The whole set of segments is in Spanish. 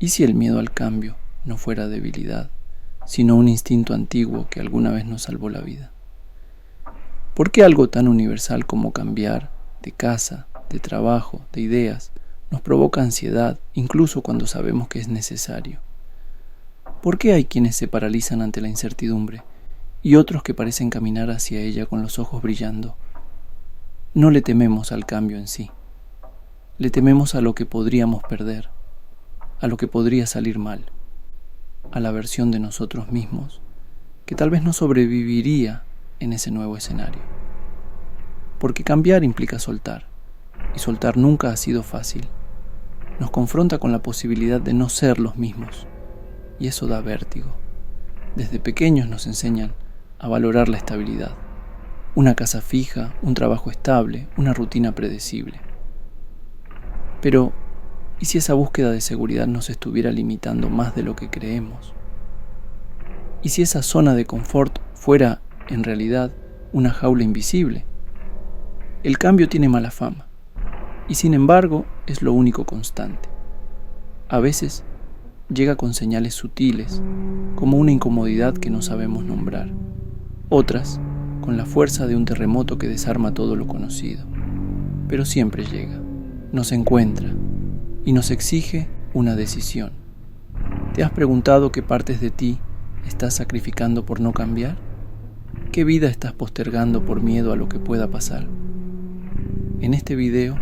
¿Y si el miedo al cambio no fuera debilidad, sino un instinto antiguo que alguna vez nos salvó la vida? ¿Por qué algo tan universal como cambiar de casa, de trabajo, de ideas, nos provoca ansiedad incluso cuando sabemos que es necesario? ¿Por qué hay quienes se paralizan ante la incertidumbre y otros que parecen caminar hacia ella con los ojos brillando? No le tememos al cambio en sí, le tememos a lo que podríamos perder, a lo que podría salir mal, a la versión de nosotros mismos que tal vez no sobreviviría en ese nuevo escenario. Porque cambiar implica soltar, y soltar nunca ha sido fácil. Nos confronta con la posibilidad de no ser los mismos, y eso da vértigo. Desde pequeños nos enseñan a valorar la estabilidad, una casa fija, un trabajo estable, una rutina predecible. Pero, ¿y si esa búsqueda de seguridad nos estuviera limitando más de lo que creemos? ¿Y si esa zona de confort fuera, en realidad, una jaula invisible? El cambio tiene mala fama, y sin embargo es lo único constante. A veces llega con señales sutiles, como una incomodidad que no sabemos nombrar. Otras, con la fuerza de un terremoto que desarma todo lo conocido. Pero siempre llega, nos encuentra y nos exige una decisión. ¿Te has preguntado qué partes de ti estás sacrificando por no cambiar? ¿Qué vida estás postergando por miedo a lo que pueda pasar? En este video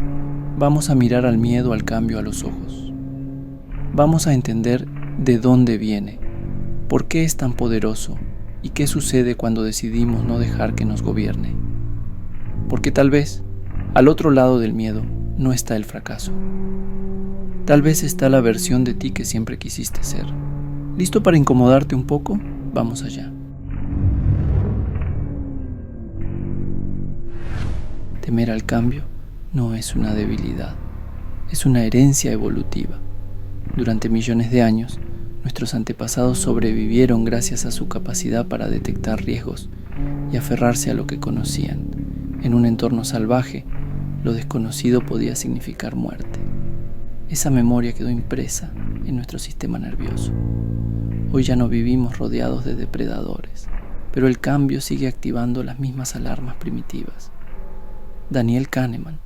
vamos a mirar al miedo al cambio a los ojos. Vamos a entender de dónde viene, por qué es tan poderoso y qué sucede cuando decidimos no dejar que nos gobierne. Porque tal vez, al otro lado del miedo, no está el fracaso. Tal vez está la versión de ti que siempre quisiste ser. ¿Listo para incomodarte un poco? Vamos allá. Temer al cambio no es una debilidad, es una herencia evolutiva. Durante millones de años, nuestros antepasados sobrevivieron gracias a su capacidad para detectar riesgos y aferrarse a lo que conocían. En un entorno salvaje, lo desconocido podía significar muerte. Esa memoria quedó impresa en nuestro sistema nervioso. Hoy ya no vivimos rodeados de depredadores, pero el cambio sigue activando las mismas alarmas primitivas. Daniel Kahneman,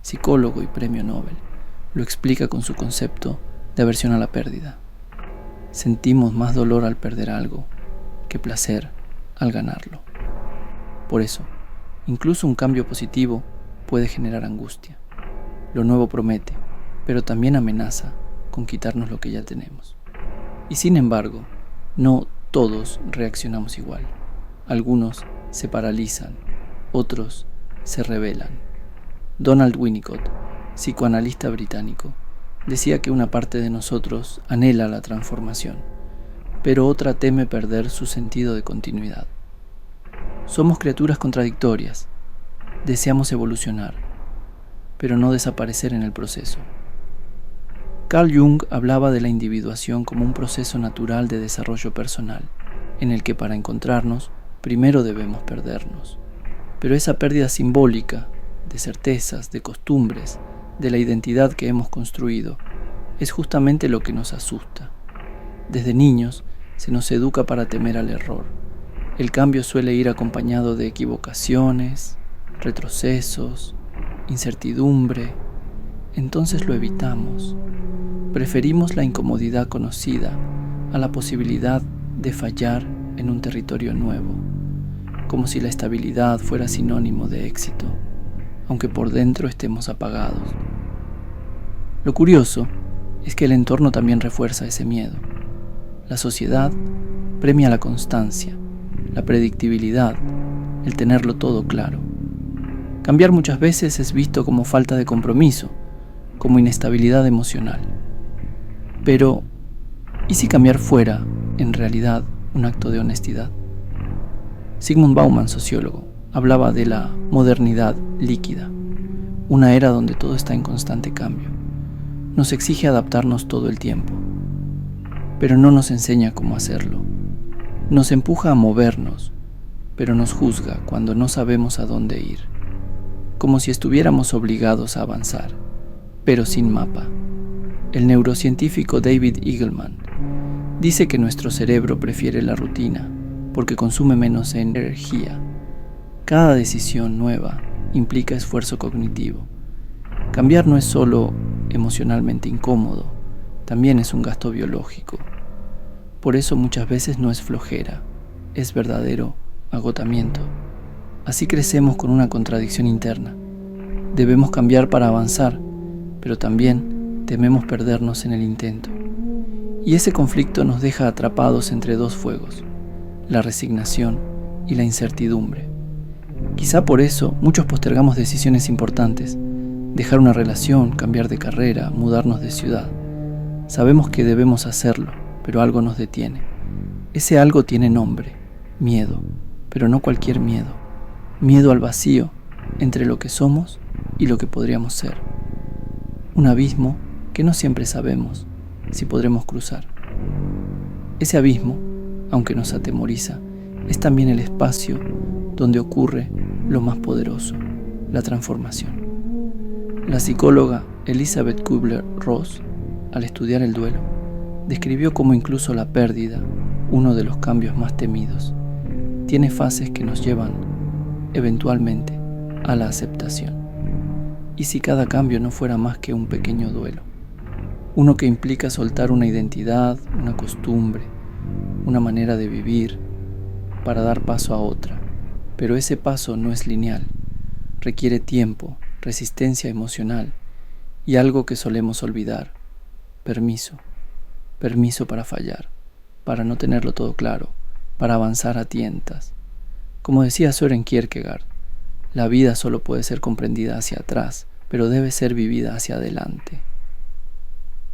psicólogo y premio Nobel, lo explica con su concepto de aversión a la pérdida. Sentimos más dolor al perder algo que placer al ganarlo. Por eso, incluso un cambio positivo puede generar angustia. Lo nuevo promete, pero también amenaza con quitarnos lo que ya tenemos. Y sin embargo, no todos reaccionamos igual. Algunos se paralizan, otros se rebelan. Donald Winnicott, psicoanalista británico, decía que una parte de nosotros anhela la transformación, pero otra teme perder su sentido de continuidad. Somos criaturas contradictorias, deseamos evolucionar, pero no desaparecer en el proceso. Carl Jung hablaba de la individuación como un proceso natural de desarrollo personal, en el que para encontrarnos, primero debemos perdernos. Pero esa pérdida simbólica, de certezas, de costumbres, de la identidad que hemos construido, es justamente lo que nos asusta. Desde niños se nos educa para temer al error. El cambio suele ir acompañado de equivocaciones, retrocesos, incertidumbre. Entonces lo evitamos. Preferimos la incomodidad conocida a la posibilidad de fallar en un territorio nuevo, como si la estabilidad fuera sinónimo de éxito, aunque por dentro estemos apagados. Lo curioso es que el entorno también refuerza ese miedo. La sociedad premia la constancia, la predictibilidad, el tenerlo todo claro. Cambiar muchas veces es visto como falta de compromiso, como inestabilidad emocional. Pero, ¿y si cambiar fuera, en realidad, un acto de honestidad? Zygmunt Bauman, sociólogo, hablaba de la modernidad líquida, una era donde todo está en constante cambio. Nos exige adaptarnos todo el tiempo, pero no nos enseña cómo hacerlo. Nos empuja a movernos, pero nos juzga cuando no sabemos a dónde ir, como si estuviéramos obligados a avanzar, pero sin mapa. El neurocientífico David Eagleman dice que nuestro cerebro prefiere la rutina porque consume menos energía. Cada decisión nueva implica esfuerzo cognitivo. Cambiar no es solo emocionalmente incómodo, también es un gasto biológico. Por eso muchas veces no es flojera, es verdadero agotamiento. Así crecemos con una contradicción interna. Debemos cambiar para avanzar, pero también tememos perdernos en el intento. Y ese conflicto nos deja atrapados entre dos fuegos, la resignación y la incertidumbre. Quizá por eso muchos postergamos decisiones importantes, dejar una relación, cambiar de carrera, mudarnos de ciudad. Sabemos que debemos hacerlo, pero algo nos detiene. Ese algo tiene nombre, miedo, pero no cualquier miedo. Miedo al vacío entre lo que somos y lo que podríamos ser. Un abismo que no siempre sabemos si podremos cruzar. Ese abismo, aunque nos atemoriza, es también el espacio donde ocurre lo más poderoso, la transformación. La psicóloga Elizabeth Kubler-Ross, al estudiar el duelo, describió cómo incluso la pérdida, uno de los cambios más temidos, tiene fases que nos llevan, eventualmente, a la aceptación. ¿Y si cada cambio no fuera más que un pequeño duelo? Uno que implica soltar una identidad, una costumbre, una manera de vivir, para dar paso a otra. Pero ese paso no es lineal, requiere tiempo, resistencia emocional y algo que solemos olvidar: permiso. Permiso para fallar, para no tenerlo todo claro, para avanzar a tientas. Como decía Søren Kierkegaard, la vida solo puede ser comprendida hacia atrás, pero debe ser vivida hacia adelante.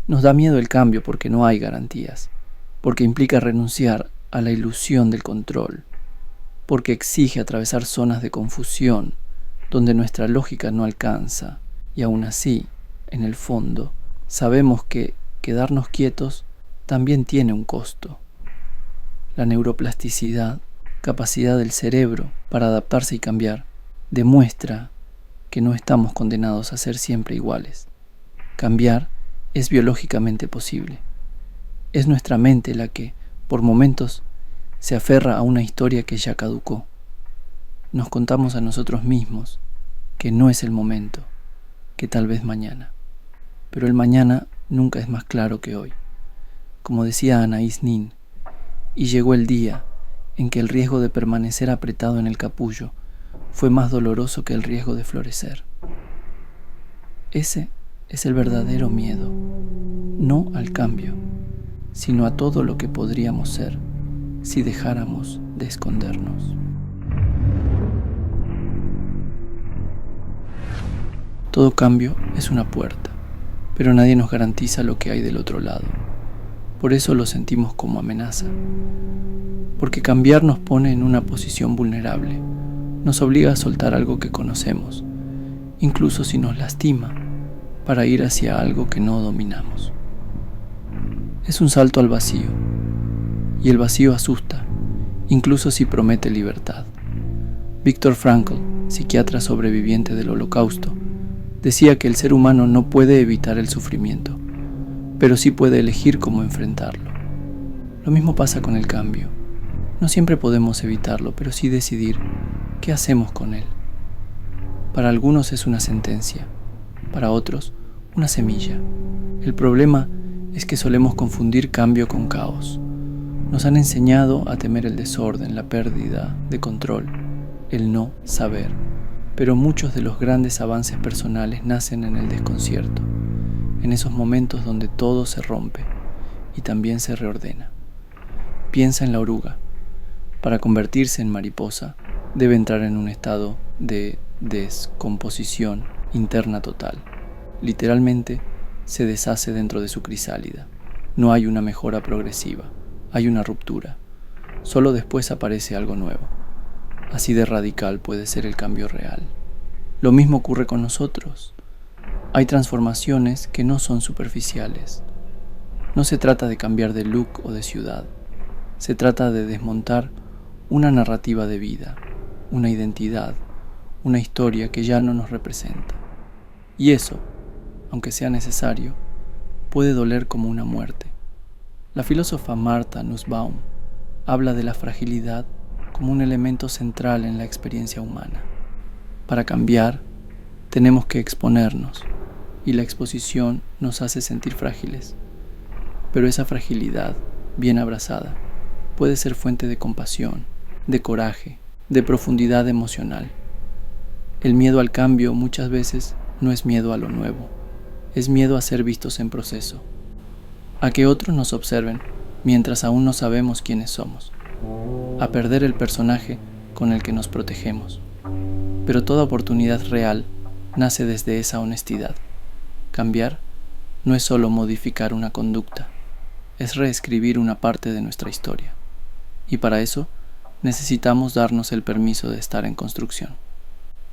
Nos da miedo el cambio porque no hay garantías, porque implica renunciar a la ilusión del control, porque exige atravesar zonas de confusión donde nuestra lógica no alcanza, y aún así, en el fondo, sabemos que quedarnos quietos también tiene un costo. La neuroplasticidad, capacidad del cerebro para adaptarse y cambiar, demuestra que no estamos condenados a ser siempre iguales. Cambiar es biológicamente posible. Es nuestra mente la que, por momentos, se aferra a una historia que ya caducó. Nos contamos a nosotros mismos que no es el momento, que tal vez mañana. Pero el mañana nunca es más claro que hoy. Como decía Anaïs Nin, y llegó el día en que el riesgo de permanecer apretado en el capullo fue más doloroso que el riesgo de florecer. Ese es el verdadero miedo, no al cambio, sino a todo lo que podríamos ser si dejáramos de escondernos. Todo cambio es una puerta, pero nadie nos garantiza lo que hay del otro lado. Por eso lo sentimos como amenaza, porque cambiar nos pone en una posición vulnerable, nos obliga a soltar algo que conocemos, incluso si nos lastima, para ir hacia algo que no dominamos. Es un salto al vacío, y el vacío asusta, incluso si promete libertad. Viktor Frankl, psiquiatra sobreviviente del Holocausto, decía que el ser humano no puede evitar el sufrimiento, pero sí puede elegir cómo enfrentarlo. Lo mismo pasa con el cambio. No siempre podemos evitarlo, pero sí decidir qué hacemos con él. Para algunos es una sentencia, para otros una semilla. El problema es que solemos confundir cambio con caos. Nos han enseñado a temer el desorden, la pérdida de control, el no saber. Pero muchos de los grandes avances personales nacen en el desconcierto, en esos momentos donde todo se rompe y también se reordena. Piensa en la oruga. Para convertirse en mariposa, debe entrar en un estado de descomposición interna total. Literalmente, se deshace dentro de su crisálida. No hay una mejora progresiva, hay una ruptura. Solo después aparece algo nuevo. Así de radical puede ser el cambio real. Lo mismo ocurre con nosotros. Hay transformaciones que no son superficiales. No se trata de cambiar de look o de ciudad. Se trata de desmontar una narrativa de vida, una identidad, una historia que ya no nos representa. Y eso, aunque sea necesario, puede doler como una muerte. La filósofa Martha Nussbaum habla de la fragilidad como un elemento central en la experiencia humana. Para cambiar, tenemos que exponernos, y la exposición nos hace sentir frágiles. Pero esa fragilidad, bien abrazada, puede ser fuente de compasión, de coraje, de profundidad emocional. El miedo al cambio muchas veces no es miedo a lo nuevo, es miedo a ser vistos en proceso, a que otros nos observen mientras aún no sabemos quiénes somos, a perder el personaje con el que nos protegemos. Pero toda oportunidad real nace desde esa honestidad. Cambiar no es solo modificar una conducta, es reescribir una parte de nuestra historia. Y para eso necesitamos darnos el permiso de estar en construcción.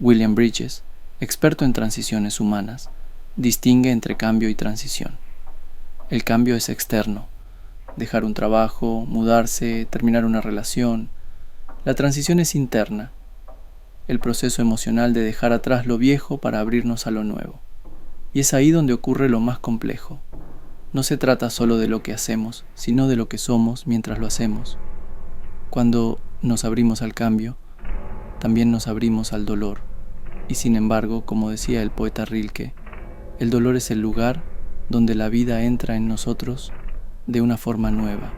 William Bridges, experto en transiciones humanas, distingue entre cambio y transición. El cambio es externo, dejar un trabajo, mudarse, terminar una relación. La transición es interna, el proceso emocional de dejar atrás lo viejo para abrirnos a lo nuevo. Y es ahí donde ocurre lo más complejo. No se trata solo de lo que hacemos, sino de lo que somos mientras lo hacemos. Cuando nos abrimos al cambio, también nos abrimos al dolor. Y sin embargo, como decía el poeta Rilke, el dolor es el lugar donde la vida entra en nosotros de una forma nueva.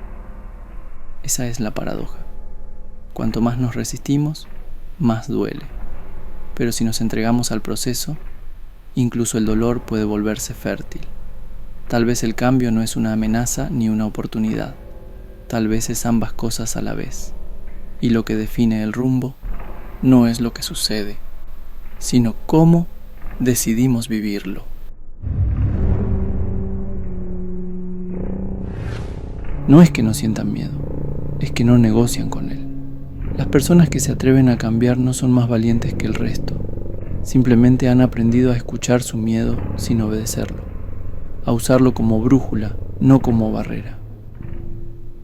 Esa es la paradoja. Cuanto más nos resistimos, más duele. Pero si nos entregamos al proceso, incluso el dolor puede volverse fértil. Tal vez el cambio no es una amenaza ni una oportunidad. Tal vez es ambas cosas a la vez. Y lo que define el rumbo no es lo que sucede, sino cómo decidimos vivirlo. No es que no sientan miedo, es que no negocian con él. Las personas que se atreven a cambiar no son más valientes que el resto. Simplemente han aprendido a escuchar su miedo sin obedecerlo, a usarlo como brújula, no como barrera.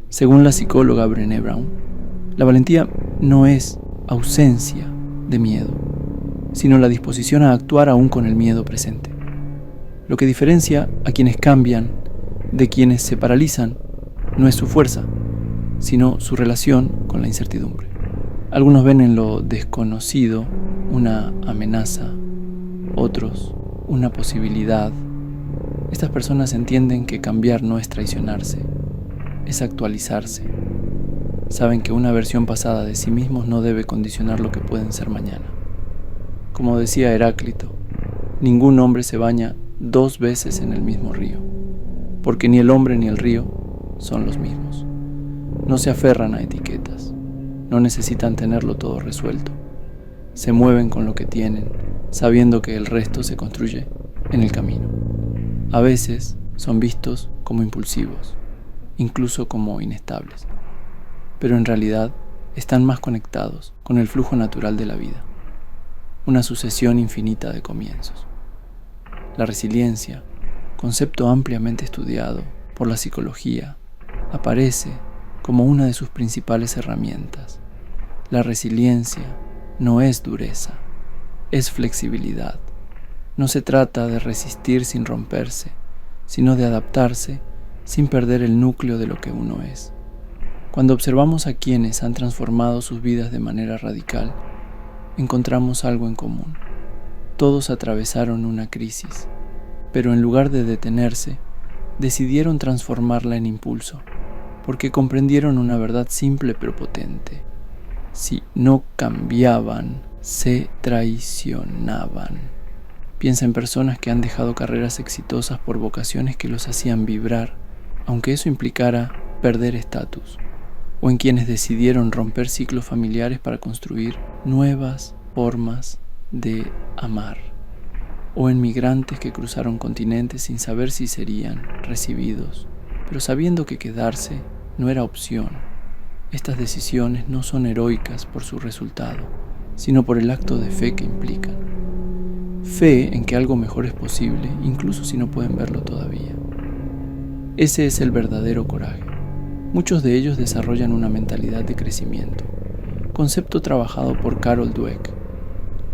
Según la psicóloga Brené Brown, la valentía no es ausencia de miedo, sino la disposición a actuar aún con el miedo presente. Lo que diferencia a quienes cambian de quienes se paralizan no es su fuerza, sino su relación con la incertidumbre. Algunos ven en lo desconocido una amenaza, otros una posibilidad. Estas personas entienden que cambiar no es traicionarse, es actualizarse. Saben que una versión pasada de sí mismos no debe condicionar lo que pueden ser mañana. Como decía Heráclito, ningún hombre se baña 2 veces en el mismo río, porque ni el hombre ni el río son los mismos. No se aferran a etiquetas, no necesitan tenerlo todo resuelto. Se mueven con lo que tienen, sabiendo que el resto se construye en el camino. A veces son vistos como impulsivos, incluso como inestables, pero en realidad están más conectados con el flujo natural de la vida, una sucesión infinita de comienzos. La resiliencia, concepto ampliamente estudiado por la psicología, aparece como una de sus principales herramientas. La resiliencia no es dureza, es flexibilidad. No se trata de resistir sin romperse, sino de adaptarse sin perder el núcleo de lo que uno es. Cuando observamos a quienes han transformado sus vidas de manera radical, encontramos algo en común. Todos atravesaron una crisis, pero en lugar de detenerse, decidieron transformarla en impulso, porque comprendieron una verdad simple pero potente. Si no cambiaban, se traicionaban. Piensa en personas que han dejado carreras exitosas por vocaciones que los hacían vibrar, aunque eso implicara perder estatus, o en quienes decidieron romper ciclos familiares para construir nuevas formas de amar, o en migrantes que cruzaron continentes sin saber si serían recibidos, pero sabiendo que quedarse no era opción. Estas decisiones no son heroicas por su resultado, sino por el acto de fe que implican. Fe en que algo mejor es posible, incluso si no pueden verlo todavía. Ese es el verdadero coraje. Muchos de ellos desarrollan una mentalidad de crecimiento, concepto trabajado por Carol Dweck.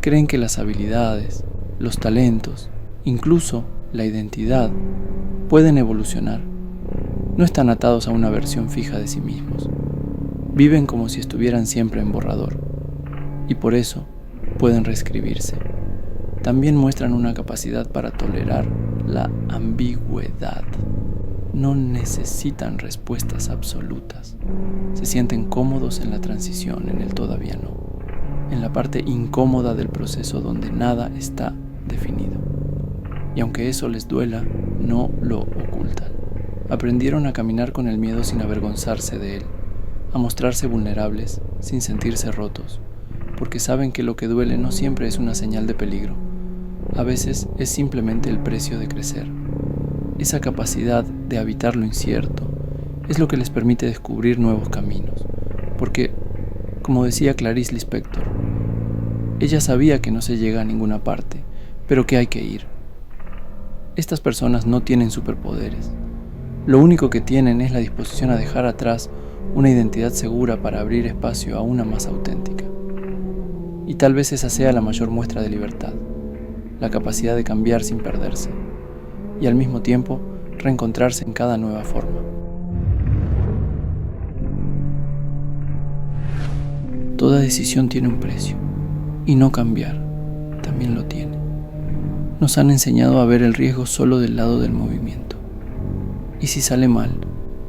Creen que las habilidades, los talentos, incluso la identidad, pueden evolucionar. No están atados a una versión fija de sí mismos. Viven como si estuvieran siempre en borrador. Y por eso pueden reescribirse. También muestran una capacidad para tolerar la ambigüedad. No necesitan respuestas absolutas. Se sienten cómodos en la transición, en el todavía no, en la parte incómoda del proceso donde nada está definido. Y aunque eso les duela, no lo ocultan. Aprendieron a caminar con el miedo sin avergonzarse de él, a mostrarse vulnerables sin sentirse rotos, porque saben que lo que duele no siempre es una señal de peligro. A veces es simplemente el precio de crecer. Esa capacidad de habitar lo incierto es lo que les permite descubrir nuevos caminos, porque, como decía Clarice Lispector, ella sabía que no se llega a ninguna parte, pero que hay que ir. Estas personas no tienen superpoderes. Lo único que tienen es la disposición a dejar atrás una identidad segura para abrir espacio a una más auténtica. Y tal vez esa sea la mayor muestra de libertad, la capacidad de cambiar sin perderse, y al mismo tiempo reencontrarse en cada nueva forma. Toda decisión tiene un precio, y no cambiar también lo tiene. Nos han enseñado a ver el riesgo solo del lado del movimiento. ¿Y si sale mal?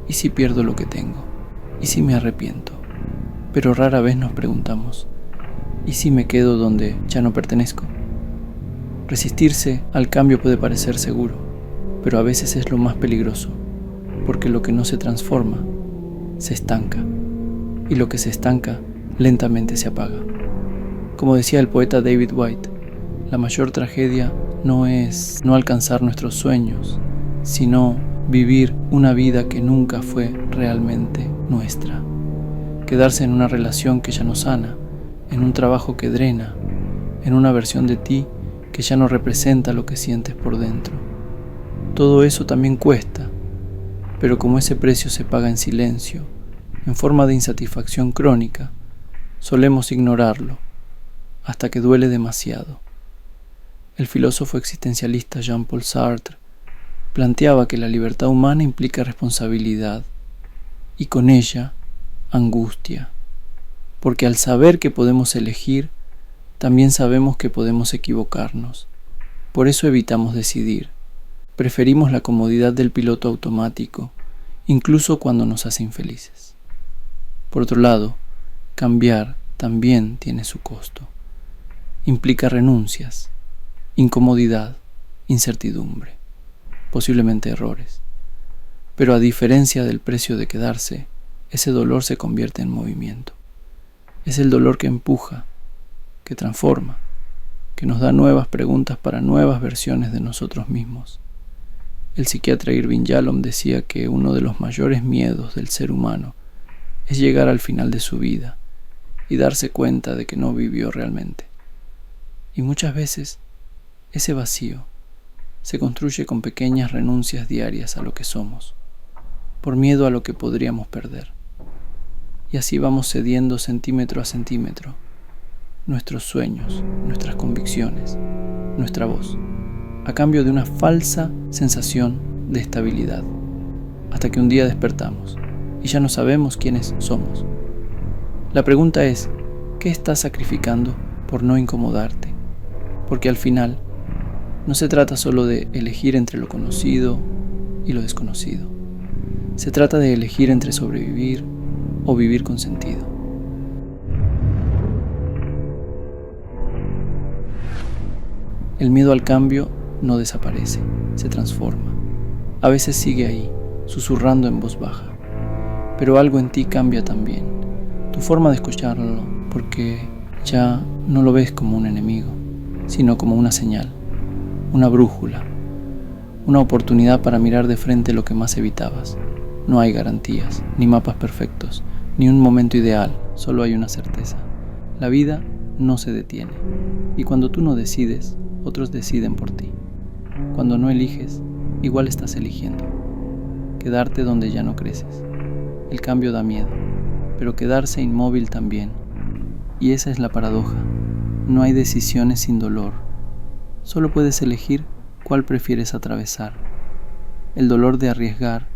¿Y si pierdo lo que tengo? ¿Y si me arrepiento? Pero rara vez nos preguntamos, ¿y si me quedo donde ya no pertenezco? Resistirse al cambio puede parecer seguro, pero a veces es lo más peligroso, porque lo que no se transforma se estanca, y lo que se estanca lentamente se apaga. Como decía el poeta David Whyte, la mayor tragedia no es no alcanzar nuestros sueños, sino vivir una vida que nunca fue realmente nuestra. Quedarse en una relación que ya no sana, en un trabajo que drena, en una versión de ti que ya no representa lo que sientes por dentro. Todo eso también cuesta, pero como ese precio se paga en silencio, en forma de insatisfacción crónica, solemos ignorarlo hasta que duele demasiado. El filósofo existencialista Jean-Paul Sartre planteaba que la libertad humana implica responsabilidad y con ella angustia, porque al saber que podemos elegir, también sabemos que podemos equivocarnos. Por eso evitamos decidir. Preferimos la comodidad del piloto automático, incluso cuando nos hace infelices. Por otro lado, cambiar también tiene su costo. Implica renuncias, incomodidad, incertidumbre, posiblemente errores. Pero a diferencia del precio de quedarse, ese dolor se convierte en movimiento. Es el dolor que empuja, que transforma, que nos da nuevas preguntas para nuevas versiones de nosotros mismos. El psiquiatra Irving Yalom decía que uno de los mayores miedos del ser humano es llegar al final de su vida y darse cuenta de que no vivió realmente. Y muchas veces ese vacío se construye con pequeñas renuncias diarias a lo que somos, por miedo a lo que podríamos perder. Y así vamos cediendo centímetro a centímetro nuestros sueños, nuestras convicciones, nuestra voz, a cambio de una falsa sensación de estabilidad, hasta que un día despertamos y ya no sabemos quiénes somos. La pregunta es, ¿qué estás sacrificando por no incomodarte? Porque al final no se trata solo de elegir entre lo conocido y lo desconocido. Se trata de elegir entre sobrevivir o vivir con sentido. El miedo al cambio no desaparece, se transforma. A veces sigue ahí, susurrando en voz baja. Pero algo en ti cambia también. Tu forma de escucharlo, porque ya no lo ves como un enemigo, sino como una señal, una brújula, una oportunidad para mirar de frente lo que más evitabas. No hay garantías, ni mapas perfectos, ni un momento ideal, solo hay una certeza. La vida no se detiene, y cuando tú no decides, otros deciden por ti. Cuando no eliges, igual estás eligiendo. Quedarte donde ya no creces. El cambio da miedo, pero quedarse inmóvil también. Y esa es la paradoja. No hay decisiones sin dolor. Solo puedes elegir cuál prefieres atravesar. el dolor de arriesgar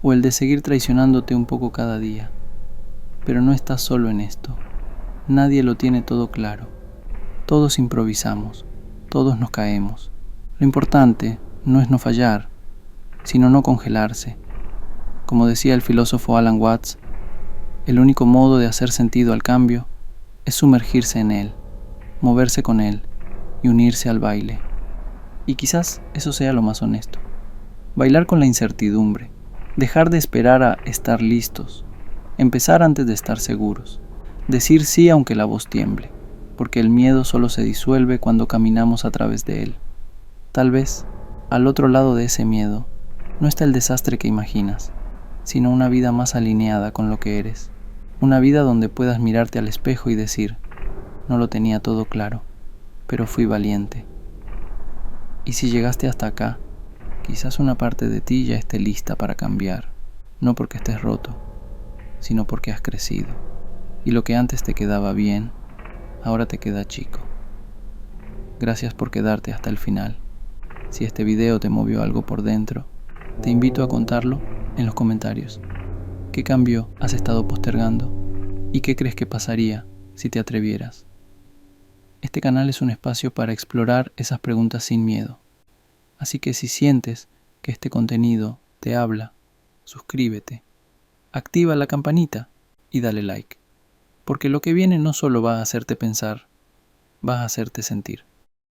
o el de seguir traicionándote un poco cada día. Pero no estás solo en esto. Nadie lo tiene todo claro. Todos improvisamos, todos nos caemos. Lo importante no es no fallar, sino no congelarse. Como decía el filósofo Alan Watts, el único modo de hacer sentido al cambio es sumergirse en él, moverse con él y unirse al baile. Y quizás eso sea lo más honesto. Bailar con la incertidumbre, dejar de esperar a estar listos, empezar antes de estar seguros, decir sí aunque la voz tiemble, porque el miedo solo se disuelve cuando caminamos a través de él. Tal vez, al otro lado de ese miedo, no está el desastre que imaginas, sino una vida más alineada con lo que eres, una vida donde puedas mirarte al espejo y decir, no lo tenía todo claro, pero fui valiente. Y si llegaste hasta acá, quizás una parte de ti ya esté lista para cambiar, no porque estés roto, sino porque has crecido. Y lo que antes te quedaba bien, ahora te queda chico. Gracias por quedarte hasta el final. Si este video te movió algo por dentro, te invito a contarlo en los comentarios. ¿Qué cambio has estado postergando? ¿Y qué crees que pasaría si te atrevieras? Este canal es un espacio para explorar esas preguntas sin miedo. Así que si sientes que este contenido te habla, suscríbete, activa la campanita y dale like. Porque lo que viene no solo va a hacerte pensar, va a hacerte sentir.